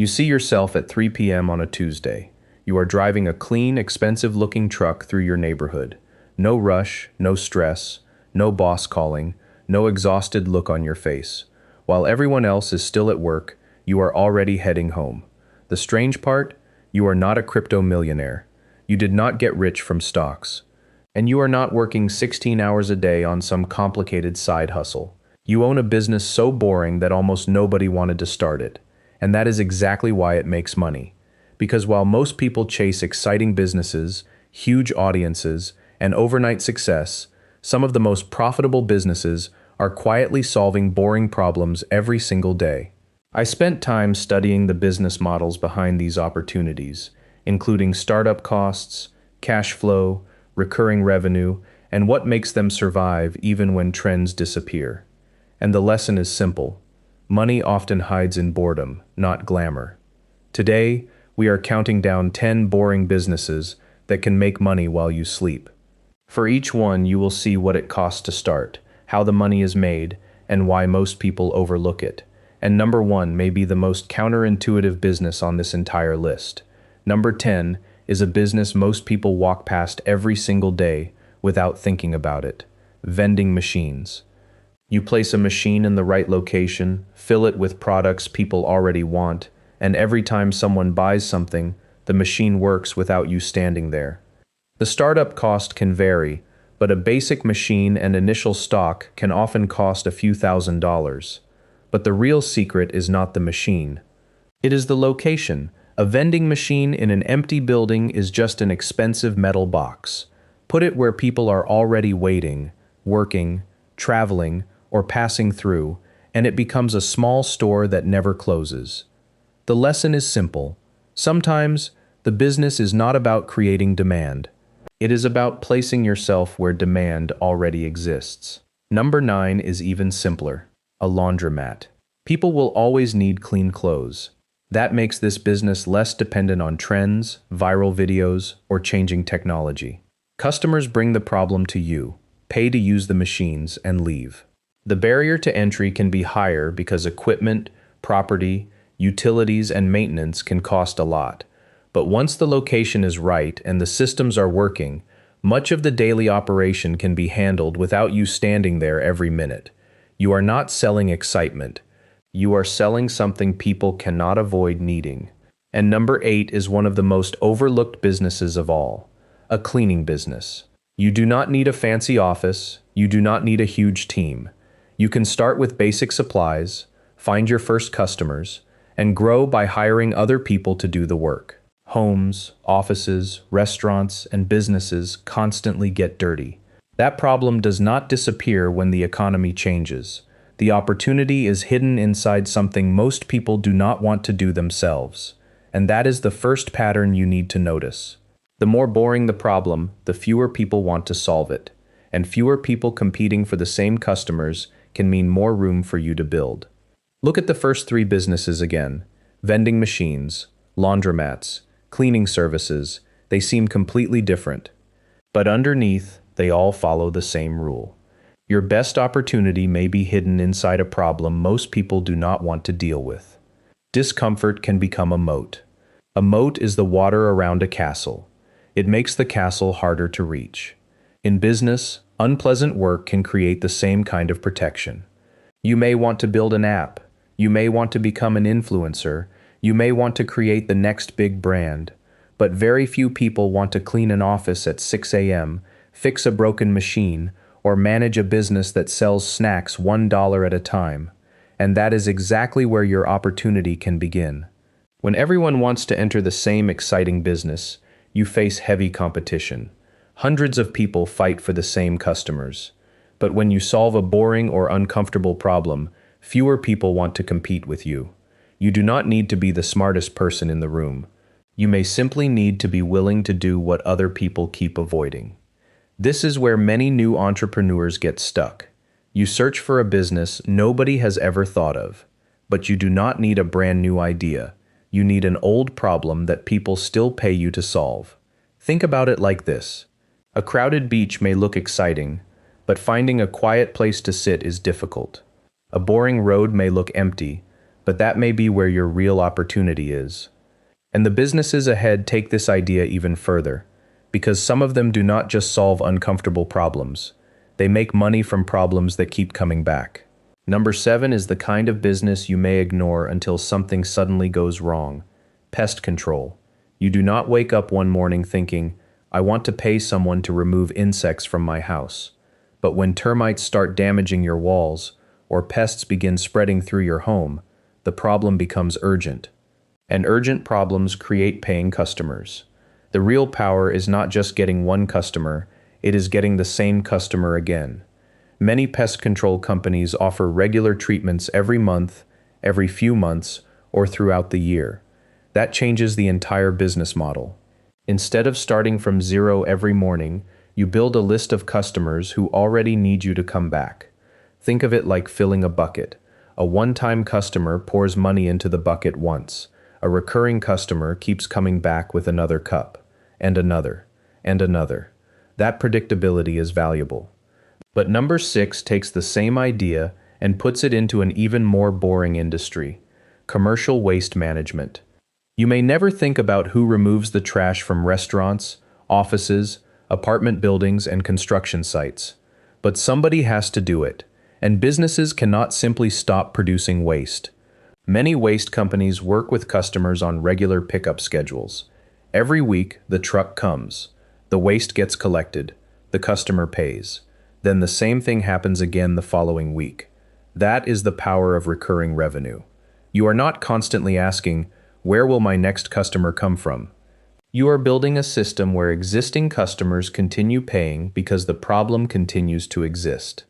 You see yourself at 3 p.m. on a Tuesday. You are driving a clean, expensive-looking truck through your neighborhood. No rush, no stress, no boss calling, no exhausted look on your face. While everyone else is still at work, you are already heading home. The strange part? You are not a crypto millionaire. You did not get rich from stocks. And you are not working 16 hours a day on some complicated side hustle. You own a business so boring that almost nobody wanted to start it. And that is exactly why it makes money. Because while most people chase exciting businesses, huge audiences, and overnight success, some of the most profitable businesses are quietly solving boring problems every single day. I spent time studying the business models behind these opportunities, including startup costs, cash flow, recurring revenue, and what makes them survive even when trends disappear. And the lesson is simple. Money often hides in boredom, not glamour. Today, we are counting down 10 boring businesses that can make money while you sleep. For each one, you will see what it costs to start, how the money is made, and why most people overlook it. And number 1 may be the most counterintuitive business on this entire list. Number 10 is a business most people walk past every single day without thinking about it. Vending machines. You place a machine in the right location, fill it with products people already want, and every time someone buys something, the machine works without you standing there. The startup cost can vary, but a basic machine and initial stock can often cost a few $1,000s. But the real secret is not the machine. It is the location. A vending machine in an empty building is just an expensive metal box. Put it where people are already waiting, working, traveling, or passing through, and it becomes a small store that never closes. The lesson is simple. Sometimes, the business is not about creating demand. It is about placing yourself where demand already exists. Number 9 is even simpler. A laundromat. People will always need clean clothes. That makes this business less dependent on trends, viral videos, or changing technology. Customers bring the problem to you, pay to use the machines, and leave. The barrier to entry can be higher because equipment, property, utilities, and maintenance can cost a lot. But once the location is right and the systems are working, much of the daily operation can be handled without you standing there every minute. You are not selling excitement. You are selling something people cannot avoid needing. And number 8 is one of the most overlooked businesses of all, a cleaning business. You do not need a fancy office. You do not need a huge team. You can start with basic supplies, find your first customers, and grow by hiring other people to do the work. Homes, offices, restaurants, and businesses constantly get dirty. That problem does not disappear when the economy changes. The opportunity is hidden inside something most people do not want to do themselves. And that is the first pattern you need to notice. The more boring the problem, the fewer people want to solve it. And fewer people competing for the same customers can mean more room for you to build. Look at the first 3 businesses again. Vending machines, laundromats, cleaning services. They seem completely different. But underneath, they all follow the same rule. Your best opportunity may be hidden inside a problem most people do not want to deal with. Discomfort can become a moat. A moat is the water around a castle. It makes the castle harder to reach. In business, unpleasant work can create the same kind of protection. You may want to build an app. You may want to become an influencer. You may want to create the next big brand. But very few people want to clean an office at 6 a.m., fix a broken machine, or manage a business that sells snacks $1 at a time. And that is exactly where your opportunity can begin. When everyone wants to enter the same exciting business, you face heavy competition. Hundreds of people fight for the same customers. But when you solve a boring or uncomfortable problem, fewer people want to compete with you. You do not need to be the smartest person in the room. You may simply need to be willing to do what other people keep avoiding. This is where many new entrepreneurs get stuck. You search for a business nobody has ever thought of, but you do not need a brand new idea. You need an old problem that people still pay you to solve. Think about it like this. A crowded beach may look exciting, but finding a quiet place to sit is difficult. A boring road may look empty, but that may be where your real opportunity is. And the businesses ahead take this idea even further, because some of them do not just solve uncomfortable problems. They make money from problems that keep coming back. Number 7 is the kind of business you may ignore until something suddenly goes wrong. Pest control. You do not wake up one morning thinking, I want to pay someone to remove insects from my house. But when termites start damaging your walls, or pests begin spreading through your home, the problem becomes urgent. And urgent problems create paying customers. The real power is not just getting one customer, it is getting the same customer again. Many pest control companies offer regular treatments every month, every few months, or throughout the year. That changes the entire business model. Instead of starting from zero every morning, you build a list of customers who already need you to come back. Think of it like filling a bucket. A one-time customer pours money into the bucket once. A recurring customer keeps coming back with another cup, and another, and another. That predictability is valuable. But number 6 takes the same idea and puts it into an even more boring industry: commercial waste management. You may never think about who removes the trash from restaurants, offices, apartment buildings, and construction sites. But somebody has to do it, and businesses cannot simply stop producing waste. Many waste companies work with customers on regular pickup schedules. Every week, the truck comes. The waste gets collected. The customer pays. Then the same thing happens again the following week. That is the power of recurring revenue. You are not constantly asking, where will my next customer come from? You are building a system where existing customers continue paying because the problem continues to exist.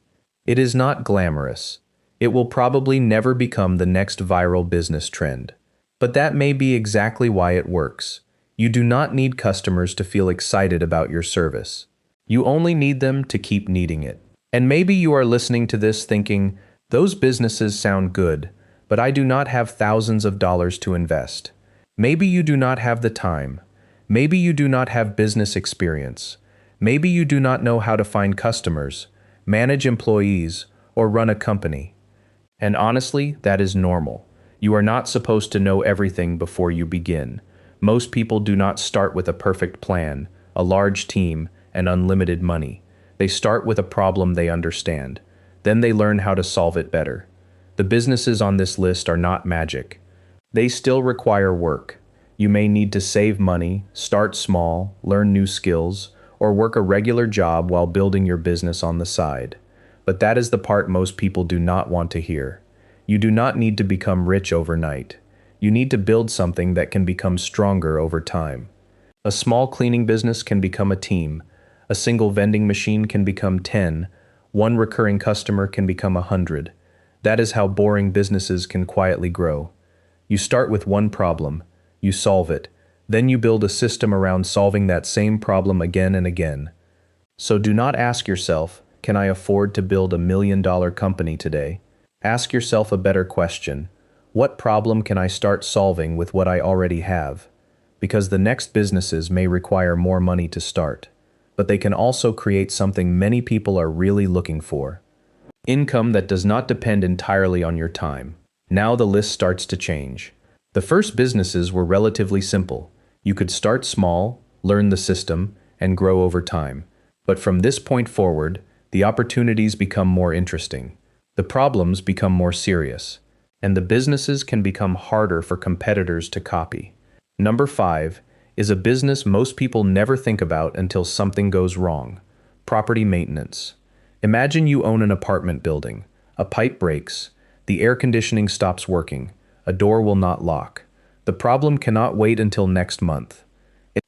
It is not glamorous. It will probably never become the next viral business trend. But that may be exactly why it works. You do not need customers to feel excited about your service. You only need them to keep needing it. And maybe you are listening to this thinking, those businesses sound good, but I do not have thousands of dollars to invest. Maybe you do not have the time. Maybe you do not have business experience. Maybe you do not know how to find customers, manage employees, or run a company. And honestly, that is normal. You are not supposed to know everything before you begin. Most people do not start with a perfect plan, a large team, and unlimited money. They start with a problem they understand. Then they learn how to solve it better. The businesses on this list are not magic. They still require work. You may need to save money, start small, learn new skills, or work a regular job while building your business on the side. But that is the part most people do not want to hear. You do not need to become rich overnight. You need to build something that can become stronger over time. A small cleaning business can become a team. A single vending machine can become 10. One recurring customer can become 100. That is how boring businesses can quietly grow. You start with one problem. You solve it. Then you build a system around solving that same problem again and again. So do not ask yourself, can I afford to build $1 million company today? Ask yourself a better question. What problem can I start solving with what I already have? Because the next businesses may require more money to start, but they can also create something many people are really looking for. Income that does not depend entirely on your time. Now the list starts to change. The first businesses were relatively simple. You could start small, learn the system, and grow over time. But from this point forward, the opportunities become more interesting. The problems become more serious. And the businesses can become harder for competitors to copy. Number 5 is a business most people never think about until something goes wrong: property maintenance. Imagine you own an apartment building. A pipe breaks. The air conditioning stops working. A door will not lock. The problem cannot wait until next month.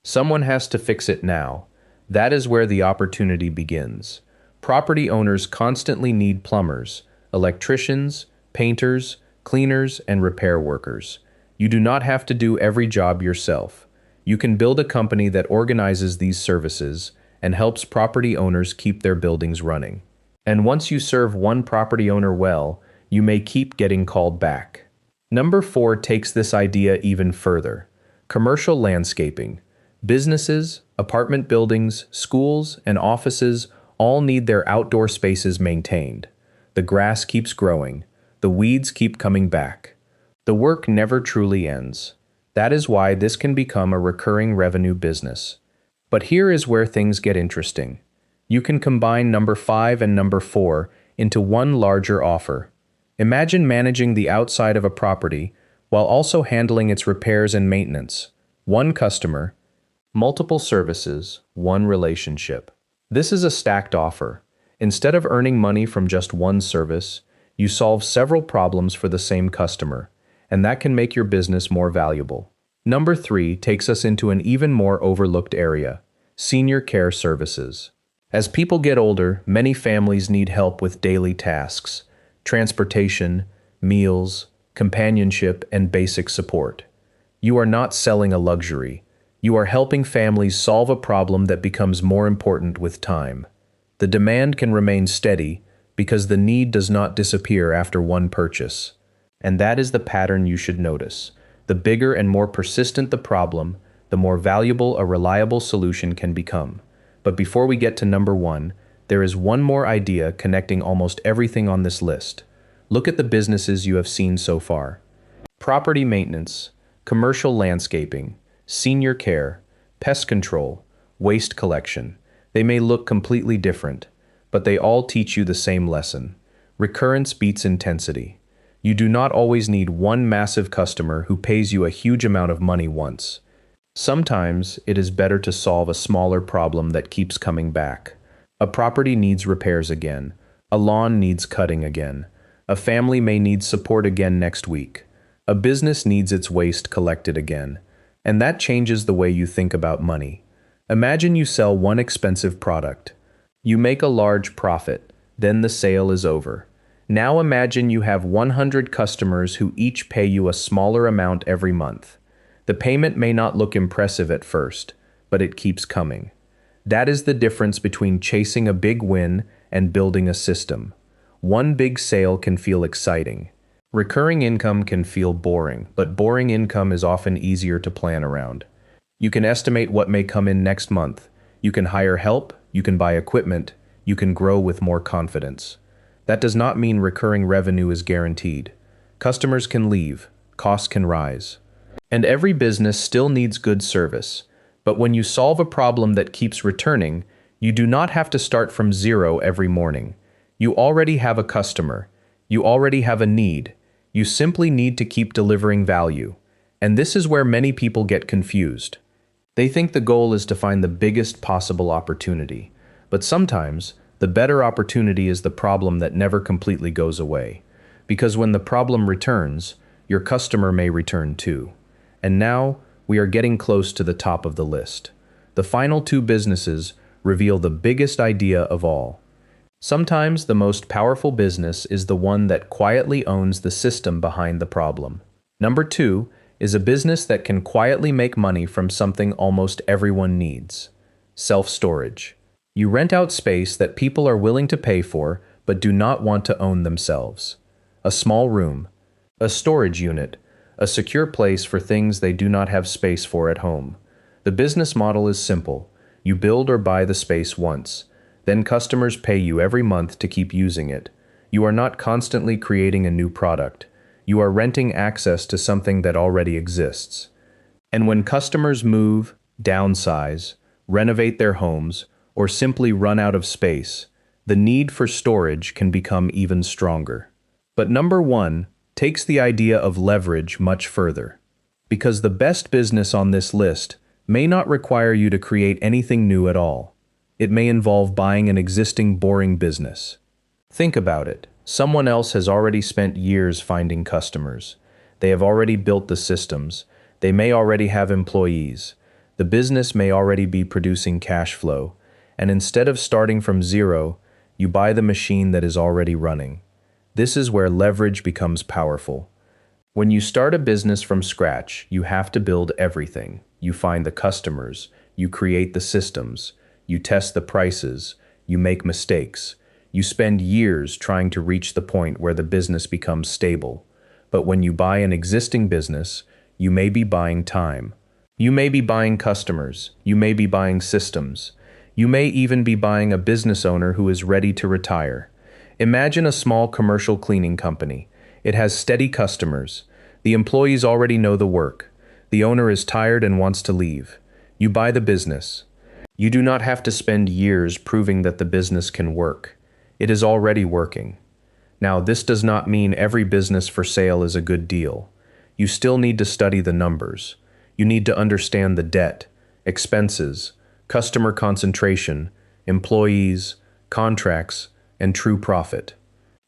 Someone has to fix it now. That is where the opportunity begins. Property owners constantly need plumbers, electricians, painters, cleaners, and repair workers. You do not have to do every job yourself. You can build a company that organizes these services and helps property owners keep their buildings running. And once you serve one property owner well, you may keep getting called back. Number 4 takes this idea even further: commercial landscaping. Businesses, apartment buildings, schools, and offices all need their outdoor spaces maintained. The grass keeps growing. The weeds keep coming back. The work never truly ends. That is why this can become a recurring revenue business. But here is where things get interesting. You can combine number 5 and number 4 into one larger offer. Imagine managing the outside of a property while also handling its repairs and maintenance. One customer, multiple services, one relationship. This is a stacked offer. Instead of earning money from just one service, you solve several problems for the same customer, and that can make your business more valuable. Number 3 takes us into an even more overlooked area: senior care services. As people get older, many families need help with daily tasks: transportation, meals, companionship, and basic support. You are not selling a luxury. You are helping families solve a problem that becomes more important with time. The demand can remain steady because the need does not disappear after one purchase. And that is the pattern you should notice. The bigger and more persistent the problem, the more valuable a reliable solution can become. But before we get to number 1, there is one more idea connecting almost everything on this list. Look at the businesses you have seen so far. Property maintenance, commercial landscaping, senior care, pest control, waste collection. They may look completely different, but they all teach you the same lesson. Recurrence beats intensity. You do not always need one massive customer who pays you a huge amount of money once. Sometimes it is better to solve a smaller problem that keeps coming back. A property needs repairs again. A lawn needs cutting again. A family may need support again next week. A business needs its waste collected again. And that changes the way you think about money. Imagine you sell one expensive product. You make a large profit, then the sale is over. Now imagine you have 100 customers who each pay you a smaller amount every month. The payment may not look impressive at first, but it keeps coming. That is the difference between chasing a big win and building a system. One big sale can feel exciting. Recurring income can feel boring, but boring income is often easier to plan around. You can estimate what may come in next month. You can hire help, you can buy equipment, you can grow with more confidence. That does not mean recurring revenue is guaranteed. Customers can leave, costs can rise. And every business still needs good service. But when you solve a problem that keeps returning, you do not have to start from zero every morning. You already have a customer. You already have a need. You simply need to keep delivering value. And this is where many people get confused. They think the goal is to find the biggest possible opportunity. But sometimes, the better opportunity is the problem that never completely goes away. Because when the problem returns, your customer may return too. And now, we are getting close to the top of the list. The final 2 businesses reveal the biggest idea of all. Sometimes the most powerful business is the one that quietly owns the system behind the problem. Number 2 is a business that can quietly make money from something almost everyone needs: self-storage. You rent out space that people are willing to pay for but do not want to own themselves. A small room, a storage unit, a secure place for things they do not have space for at home. The business model is simple. You build or buy the space once. Then customers pay you every month to keep using it. You are not constantly creating a new product. You are renting access to something that already exists. And when customers move, downsize, renovate their homes, or simply run out of space, the need for storage can become even stronger. But number 1 takes the idea of leverage much further. Because the best business on this list may not require you to create anything new at all. It may involve buying an existing boring business. Think about it. Someone else has already spent years finding customers. They have already built the systems. They may already have employees. The business may already be producing cash flow. And instead of starting from zero, you buy the machine that is already running. This is where leverage becomes powerful. When you start a business from scratch, you have to build everything. You find the customers. You create the systems. You test the prices, you make mistakes, you spend years trying to reach the point where the business becomes stable. But when you buy an existing business, you may be buying time. You may be buying customers, you may be buying systems, you may even be buying a business owner who is ready to retire. Imagine a small commercial cleaning company. It has steady customers. The employees already know the work. The owner is tired and wants to leave. You buy the business. You do not have to spend years proving that the business can work. It is already working. Now, this does not mean every business for sale is a good deal. You still need to study the numbers. You need to understand the debt, expenses, customer concentration, employees, contracts, and true profit.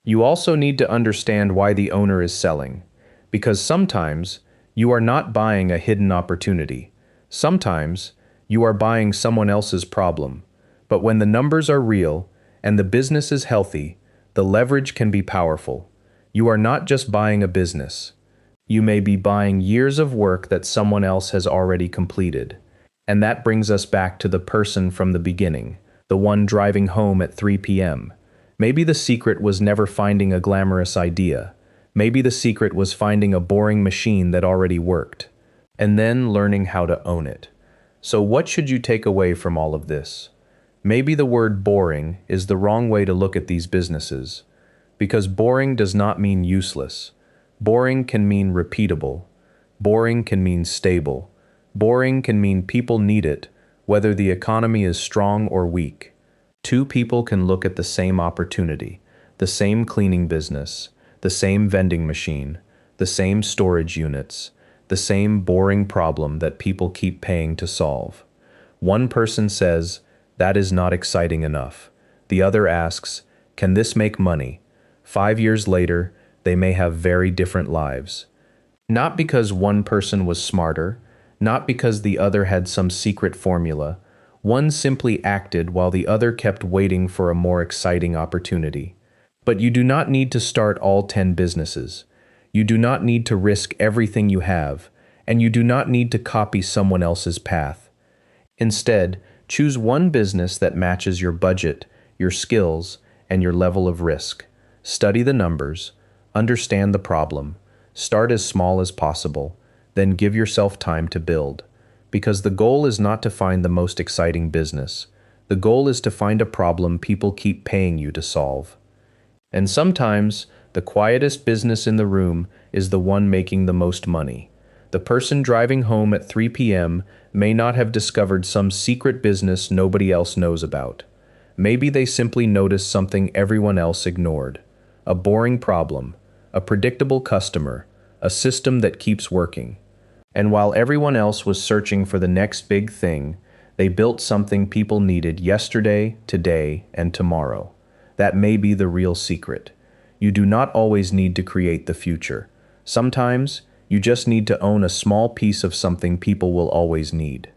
You also need to understand why the owner is selling, because sometimes you are not buying a hidden opportunity. Sometimes you are buying someone else's problem. But when the numbers are real and the business is healthy, the leverage can be powerful. You are not just buying a business. You may be buying years of work that someone else has already completed. And that brings us back to the person from the beginning, the one driving home at 3 p.m. Maybe the secret was never finding a glamorous idea. Maybe the secret was finding a boring machine that already worked, and then learning how to own it. So what should you take away from all of this? Maybe the word boring is the wrong way to look at these businesses, because boring does not mean useless. Boring can mean repeatable. Boring can mean stable. Boring can mean people need it, whether the economy is strong or weak. Two people can look at the same opportunity, the same cleaning business, the same vending machine, the same storage units, the same boring problem that people keep paying to solve. One person says, "That is not exciting enough." The other asks, "Can this make money?" 5 years later, they may have very different lives. Not because one person was smarter, not because the other had some secret formula. One simply acted while the other kept waiting for a more exciting opportunity. But you do not need to start all 10 businesses. You do not need to risk everything you have, and you do not need to copy someone else's path. Instead, choose one business that matches your budget, your skills, and your level of risk. Study the numbers, understand the problem, start as small as possible, then give yourself time to build. Because the goal is not to find the most exciting business. The goal is to find a problem people keep paying you to solve. And sometimes, the quietest business in the room is the one making the most money. The person driving home at 3 p.m. may not have discovered some secret business nobody else knows about. Maybe they simply noticed something everyone else ignored. A boring problem, a predictable customer, a system that keeps working. And while everyone else was searching for the next big thing, they built something people needed yesterday, today, and tomorrow. That may be the real secret. You do not always need to create the future. Sometimes, you just need to own a small piece of something people will always need.